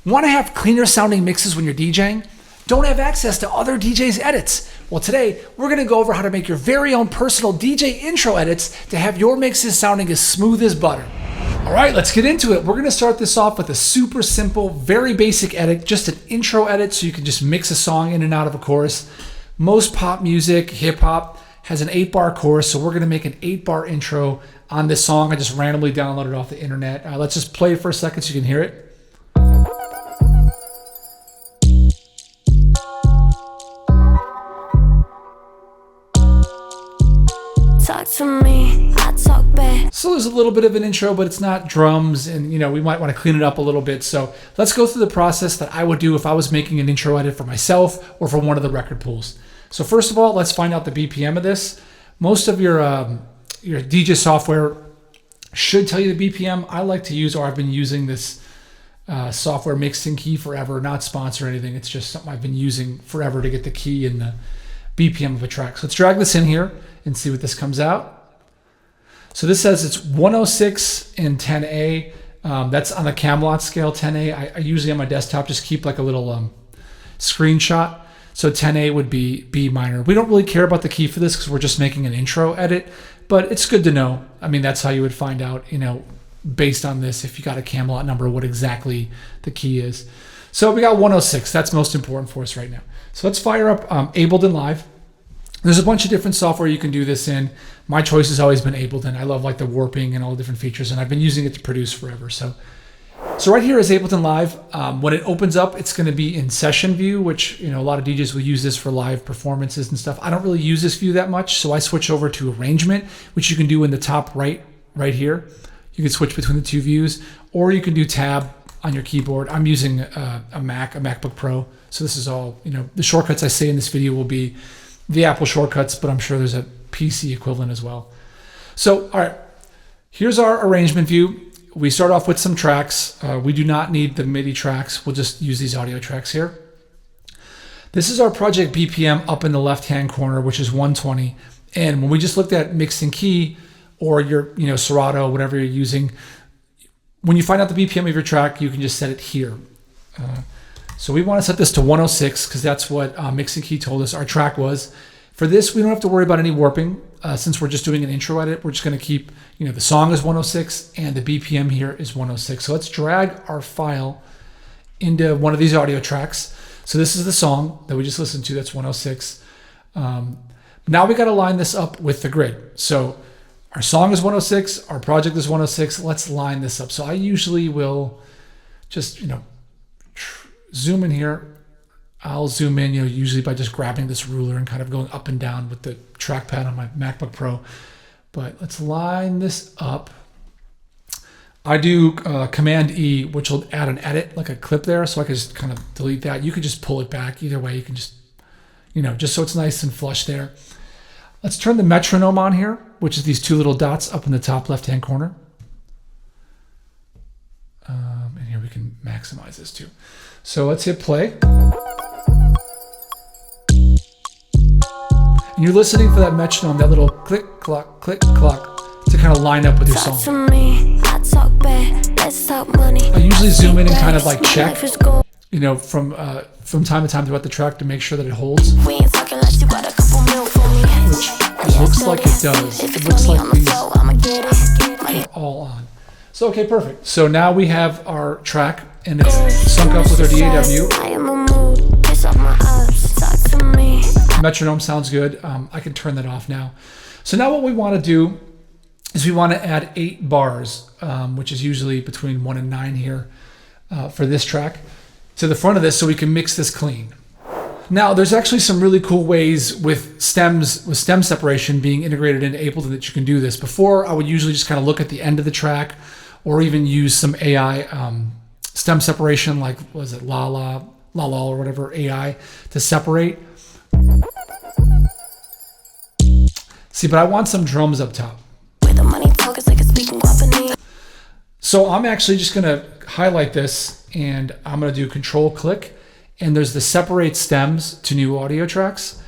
Want to have cleaner sounding mixes when you're DJing? Don't have access to other DJs' edits? Well, today we're going to go over how to make your very own personal DJ intro edits to have your mixes sounding as smooth as butter. All right, let's get into it. We're going to start this off with a super simple, very basic edit, just an intro edit so you can just mix a song in and out of a chorus. Most pop music, hip hop, has an 8-bar chorus, so we're going to make an 8-bar intro on this song. I just randomly downloaded it off the internet. Let's just play it for a second so you can hear it. Talk to me, I talk back. So there's a little bit of an intro, but it's not drums, and we might want to clean it up a little bit. So let's go through the process that I would do if I was making an intro edit for myself or for one of the record pools. So first of all, let's find out the BPM of this. Most of your DJ software should tell you the BPM. I like to use, or I've been using this software Mixing Key forever, not sponsor or anything. It's just something I've been using forever to get the key and the BPM of a track. So let's drag this in here and see what this comes out. So this says it's 106 in 10A. That's on the Camelot scale, 10A. I usually on my desktop just keep like a little screenshot. So 10A would be B minor. We don't really care about the key for this because we're just making an intro edit, but it's good to know. I mean, that's how you would find out, based on this, if you got a Camelot number, what exactly the key is. So we got 106. That's most important for us right now. So let's fire up Ableton Live. There's a bunch of different software you can do this in. My choice has always been Ableton. I love like the warping and all the different features, and I've been using it to produce forever. So right here is Ableton Live. When it opens up, it's going to be in session view, which a lot of DJs will use this for live performances and stuff. I don't really use this view that much, so I switch over to arrangement, which you can do in the top right here. You can switch between the two views, or you can do tab on your keyboard. I'm using a MacBook Pro, so this is all, the shortcuts I say in this video will be the Apple shortcuts, but I'm sure there's a PC equivalent as well. So, all right, here's our arrangement view. We start off with some tracks. We do not need the MIDI tracks. We'll just use these audio tracks here. This is our project BPM up in the left-hand corner, which is 120. And when we just looked at Mixing Key or your, Serato, whatever you're using, when you find out the BPM of your track, you can just set it here. So we want to set this to 106 because that's what Mixing Key told us our track was. For this, we don't have to worry about any warping since we're just doing an intro edit. We're just going to keep, the song is 106 and the BPM here is 106. So let's drag our file into one of these audio tracks. So this is the song that we just listened to. That's 106. Now we got to line this up with the grid. So our song is 106. Our project is 106. Let's line this up. So I usually will just, zoom in here. I'll zoom in, usually by just grabbing this ruler and kind of going up and down with the trackpad on my MacBook Pro. But let's line this up. I do Command E, which will add an edit, like a clip there, so I can just kind of delete that. You can just pull it back. Either way, you can just, just so it's nice and flush there. Let's turn the metronome on here, which is these two little dots up in the top left-hand corner. And here we can maximize this too. So let's hit play. And you're listening for that metronome, that little click, clock, to kind of line up with your song. I usually zoom in and kind of like check, from time to time throughout the track to make sure that it holds. Which it looks like it does. It looks like these are all on. So, okay, perfect. So now we have our track and it's sunk up with our DAW. Metronome sounds good. I can turn that off now. So now what we want to do is we want to add 8 bars, which is usually between 1 and 9 here for this track, to the front of this so we can mix this clean. Now, there's actually some really cool ways with stem separation being integrated into Ableton that you can do this. Before, I would usually just kind of look at the end of the track or even use some AI stem separation, like, was it La La or whatever AI to separate. See, but I want some drums up top. So I'm actually just gonna highlight this and I'm gonna do Control-click, and there's the separate stems to new audio tracks.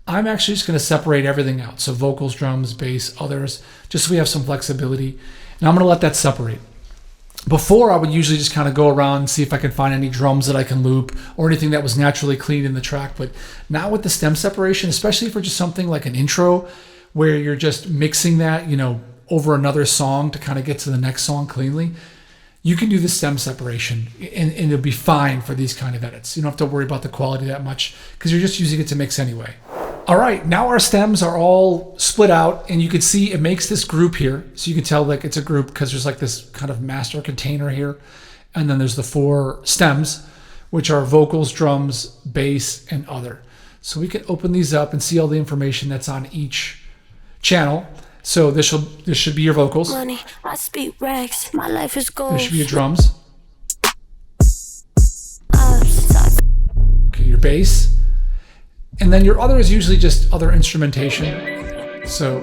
I'm actually just gonna separate everything out. So vocals, drums, bass, others, just so we have some flexibility. And I'm gonna let that separate. Before, I would usually just kind of go around and see if I can find any drums that I can loop or anything that was naturally cleaned in the track. But now with the stem separation, especially for just something like an intro where you're just mixing that, over another song to kind of get to the next song cleanly, you can do the stem separation and it'll be fine for these kind of edits. You don't have to worry about the quality that much because you're just using it to mix anyway. All right, now our stems are all split out and you can see it makes this group here. So you can tell like it's a group because there's like this kind of master container here. And then there's the 4 stems, which are vocals, drums, bass, and other. So we can open these up and see all the information that's on each channel. So this should be your vocals. Money, I speak rags. My life is gold. This should be your drums. Okay, your bass. And then your other is usually just other instrumentation. So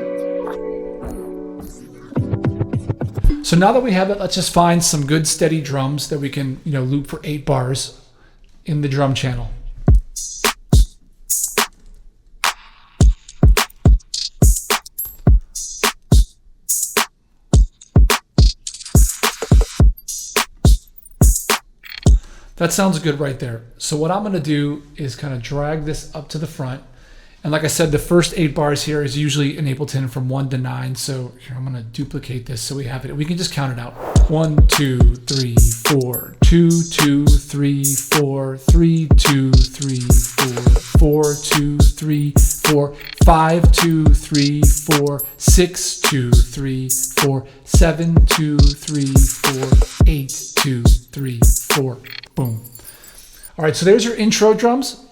now that we have it, let's just find some good steady drums that we can, loop for 8 bars in the drum channel. That sounds good right there. So what I'm going to do is kind of drag this up to the front. And like I said, the first 8 bars here is usually in Ableton from 1 to 9. So here, I'm going to duplicate this so we have it. We can just count it out. 1, 2, 3, 4, 2, 2, 3, 4, 3, 2, 3, 4, 4, 2, 3, 4, 5, 2, 3, 4, 6, 2, 3, 4, 7, 2, 3, 4, 8, 2, 3, 4. Boom. All right, so there's your intro drums.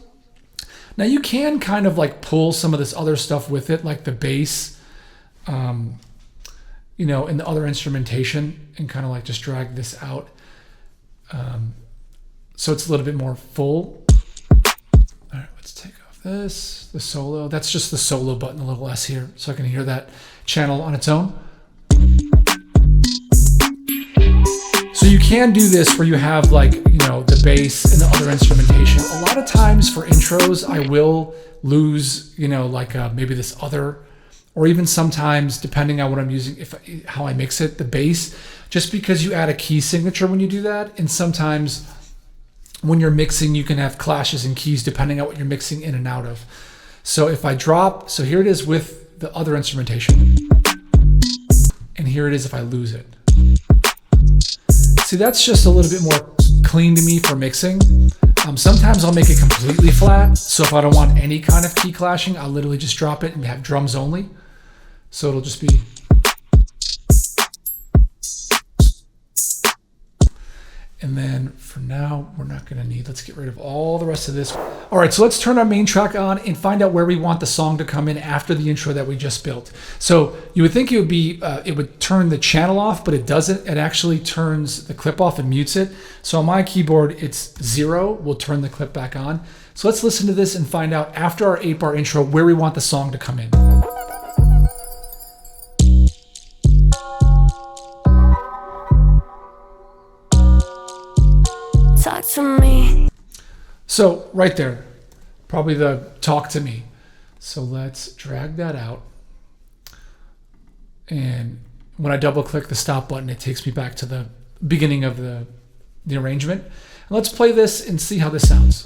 Now you can kind of like pull some of this other stuff with it, like the bass, and the other instrumentation, and kind of like just drag this out. So it's a little bit more full. All right, let's take off this, the solo. That's just the solo button, a little less here, so I can hear that channel on its own. So you can do this where you have like, the bass and the other instrumentation. A lot of times for intros, I will lose, maybe this other, or even sometimes depending on what I'm using, how I mix it, the bass, just because you add a key signature when you do that. And sometimes when you're mixing, you can have clashes in keys depending on what you're mixing in and out of. So if I drop, so here it is with the other instrumentation, and here it is if I lose it. See, that's just a little bit more clean to me for mixing. Sometimes I'll make it completely flat. So if I don't want any kind of key clashing, I'll literally just drop it and have drums only. So it'll just be. And then for now, we're not gonna need, let's get rid of all the rest of this. All right, so let's turn our main track on and find out where we want the song to come in after the intro that we just built. So you would think it would be, it would turn the channel off, but it doesn't. It actually turns the clip off and mutes it. So on my keyboard, it's 0. We'll turn the clip back on. So let's listen to this and find out after our 8-bar intro where we want the song to come in. Talk to me. So right there, probably the talk to me. So let's drag that out. And when I double click the stop button, it takes me back to the beginning of the arrangement. And let's play this and see how this sounds.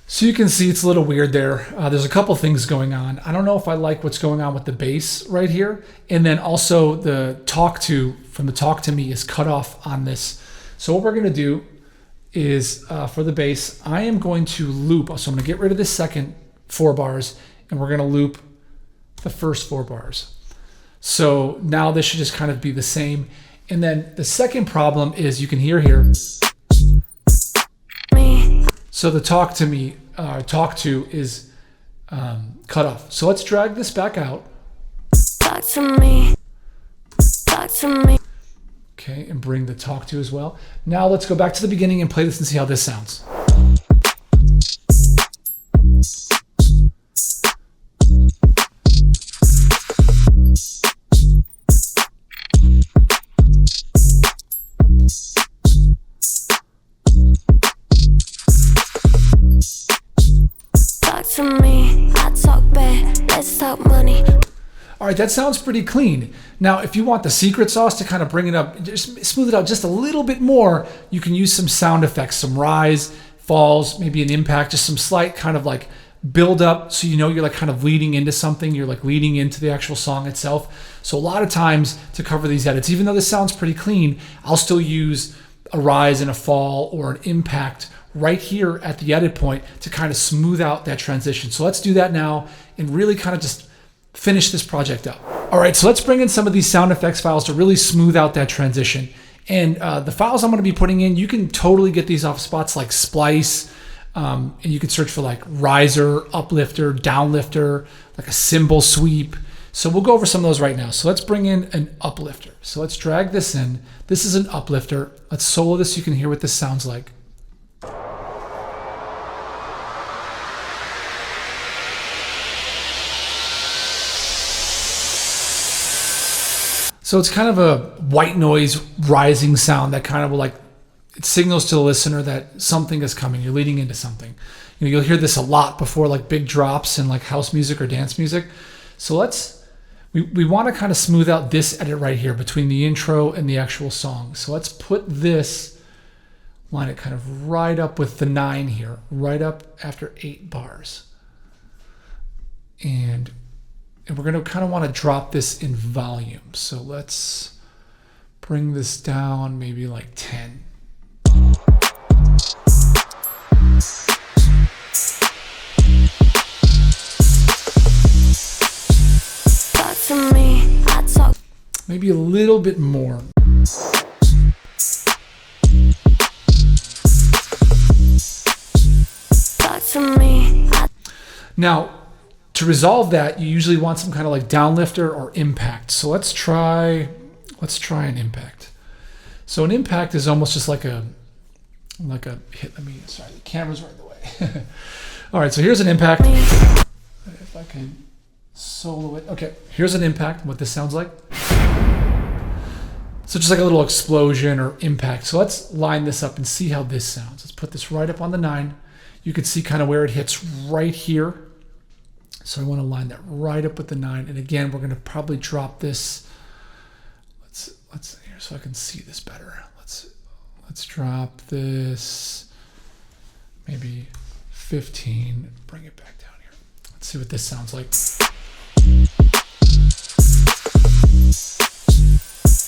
So you can see it's a little weird there. There's a couple things going on. I don't know if I like what's going on with the bass right here. And then also the talk to, from the talk to me is cut off on this. So what we're gonna do is for the bass, I am going to loop. So I'm gonna get rid of this second 4 bars and we're gonna loop the first 4 bars. So now this should just kind of be the same. And then the second problem is you can hear here. So the talk to me, talk to is cut off. So let's drag this back out. Talk to me. Talk to me. Okay, and bring the talk to as well. Now let's go back to the beginning and play this and see how this sounds. All right, that sounds pretty clean. Now, if you want the secret sauce to kind of bring it up, just smooth it out just a little bit more, you can use some sound effects, some rise, falls, maybe an impact, just some slight kind of like build up, so you know you're like kind of leading into something, you're like leading into the actual song itself. So a lot of times to cover these edits, even though this sounds pretty clean, I'll still use a rise and a fall or an impact right here at the edit point to kind of smooth out that transition. So let's do that now and really kind of just finish this project up. All right, so let's bring in some of these sound effects files to really smooth out that transition. And the files I'm going to be putting in, you can totally get these off spots like Splice, and you can search for like riser, uplifter, downlifter, like a cymbal sweep. So we'll go over some of those right now. So let's bring in an uplifter. So let's drag this in. This is an uplifter. Let's solo this so you can hear what this sounds like. So it's kind of a white noise rising sound that kind of will like, it signals to the listener that something is coming. You're leading into something. You know, you'll hear this a lot before like big drops in like house music or dance music. So we want to kind of smooth out this edit right here between the intro and the actual song. So let's put this, line it kind of right up with the 9 here, right up after 8 bars. And we're going to kind of want to drop this in volume. So let's bring this down maybe like 10. Talk to me, I talk. Maybe a little bit more. Talk to me. Now, to resolve that, you usually want some kind of like downlifter or impact. So let's try an impact. So an impact is almost just like a hit. Sorry, the camera's right in the way. All right, so here's an impact. If I can solo it. Okay, here's an impact, what this sounds like. So just like a little explosion or impact. So let's line this up and see how this sounds. Let's put this right up on the 9. You can see kind of where it hits right here. So I want to line that right up with the 9. And again, we're going to probably drop this. Let's here so I can see this better. Let's drop this maybe 15. Bring it back down here. Let's see what this sounds like.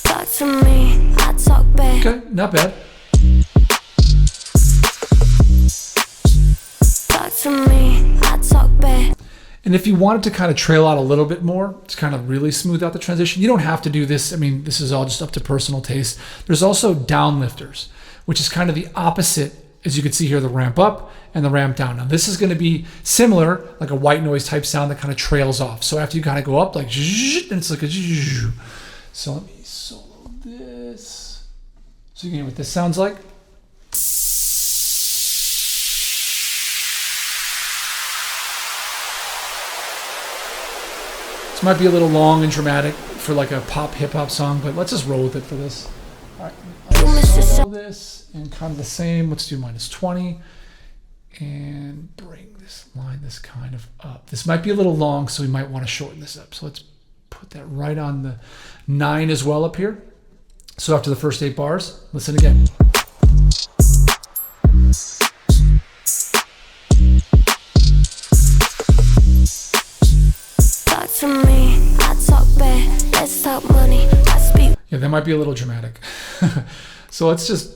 Talk to me, I talk back. Okay, not bad. Talk to me, I talk back. And if you wanted to kind of trail out a little bit more to kind of really smooth out the transition, you don't have to do this. I mean, this is all just up to personal taste. There's also downlifters, which is kind of the opposite, as you can see here, the ramp up and the ramp down. Now this is going to be similar, like a white noise type sound that kind of trails off. So after you kind of go up, like, and it's like a. So let me solo this so you can hear what this sounds like. This might be a little long and dramatic for like a pop hip hop song, but let's just roll with it for this. All right, let's solo this and kind of the same. Let's do -20 and bring this kind of up. This might be a little long, so we might want to shorten this up. So let's put that right on the 9 as well up here. So after the first 8 bars, listen again. To me, I talk back. Let's talk money. I speak. Yeah, that might be a little dramatic. So let's just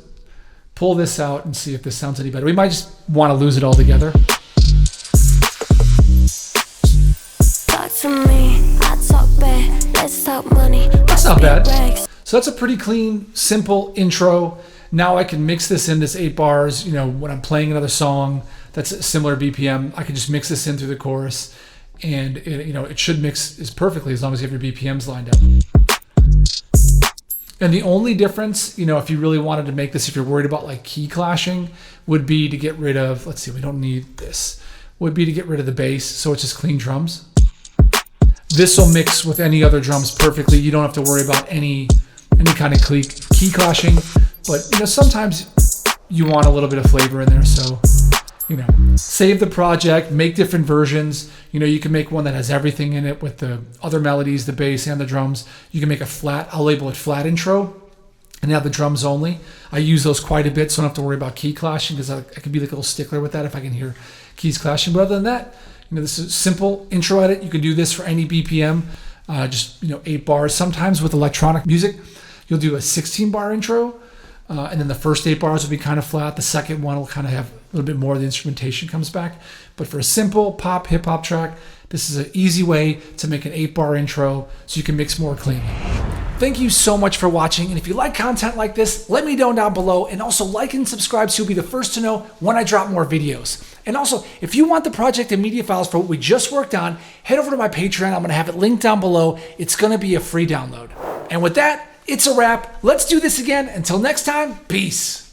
pull this out and see if this sounds any better. We might just want to lose it all together. Talk to me, I talk back. Let's talk money. That's not bad. So that's a pretty clean, simple intro. Now I can mix this in, this 8 bars. You know, when I'm playing another song that's a similar BPM, I can just mix this in through the chorus. And it should mix as perfectly as long as you have your BPMs lined up. And the only difference, if you really wanted to make this, if you're worried about like key clashing, would be to get rid of, let's see, we don't need this, would be to get rid of the bass, so it's just clean drums. This will mix with any other drums perfectly. You don't have to worry about any kind of key clashing, but sometimes you want a little bit of flavor in there, so save the project, make different versions. You can make one that has everything in it with the other melodies, the bass and the drums. You can make a flat, I'll label it flat intro, and have the drums only. I use those quite a bit, so I don't have to worry about key clashing, because I can be like a little stickler with that if I can hear keys clashing. But other than that, this is simple intro edit. You can do this for any BPM, just 8 bars. Sometimes with electronic music, you'll do a 16 bar intro, and then the first 8 bars will be kind of flat. The second one will kind of have a little bit more of the instrumentation comes back. But for a simple pop, hip hop track, this is an easy way to make an 8 bar intro so you can mix more cleanly. Thank you so much for watching. And if you like content like this, let me know down below, and also like and subscribe so you'll be the first to know when I drop more videos. And also, if you want the project and media files for what we just worked on, head over to my Patreon. I'm gonna have it linked down below. It's gonna be a free download. And with that, it's a wrap. Let's do this again. Until next time, peace.